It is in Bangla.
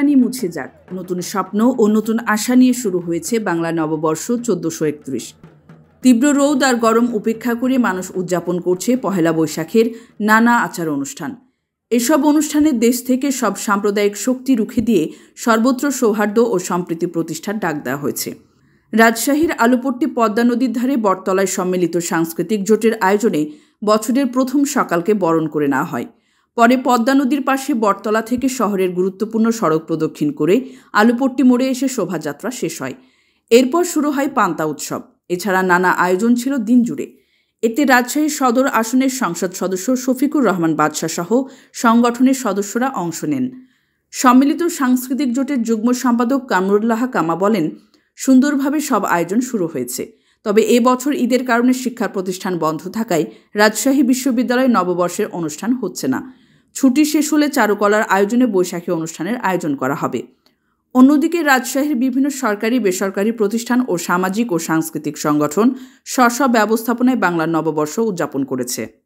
গ্লানি মুছে যাক, নতুন স্বপ্ন ও নতুন আশা নিয়ে শুরু হয়েছে বাংলা নববর্ষ 1431। তীব্র রৌদ আর গরম উপেক্ষা করে মানুষ উদযাপন করছে পহেলা বৈশাখের নানা আচার অনুষ্ঠান। এসব অনুষ্ঠানে দেশ থেকে সব সাম্প্রদায়িক শক্তি রুখে দিয়ে সর্বত্র সৌহার্দ্য ও সম্প্রীতি প্রতিষ্ঠার ডাক দেওয়া হয়েছে। রাজশাহীর আলুপট্টি পদ্মা নদীর ধারে বটতলায় সম্মিলিত সাংস্কৃতিক জোটের আয়োজনে বছরের প্রথম সকালকে বরণ করে নেওয়া হয়। পরে পদ্মা নদীর পাশে বটতলা থেকে শহরের গুরুত্বপূর্ণ সড়ক প্রদক্ষিণ করে আলুপট্টি মোড়ে এসে শোভাযাত্রা শেষ হয়। এরপর শুরু হয় পান্তা উৎসব। এছাড়া নানা আয়োজন ছিল দিন জুড়ে। এতে রাজশাহী সদর আসনের সংসদ সদস্য শফিকুর রহমান বাদশাহ সহ সংগঠনের সদস্যরা অংশ নেন। সম্মিলিত সাংস্কৃতিক জোটের যুগ্ম সম্পাদক কামরুল্লাহ কামা বলেন, সুন্দরভাবে সব আয়োজন শুরু হয়েছে। তবে এবছর ঈদের কারণে শিক্ষা প্রতিষ্ঠান বন্ধ থাকায় রাজশাহী বিশ্ববিদ্যালয়ে নববর্ষের অনুষ্ঠান হচ্ছে না। ছুটি শেষ হলে চারুকলার আয়োজনে বৈশাখী অনুষ্ঠানের আয়োজন করা হবে। অন্যদিকে রাজশাহীর বিভিন্ন সরকারি বেসরকারি প্রতিষ্ঠান ও সামাজিক ও সাংস্কৃতিক সংগঠন স্ব ব্যবস্থাপনায় বাংলার নববর্ষ উদযাপন করেছে।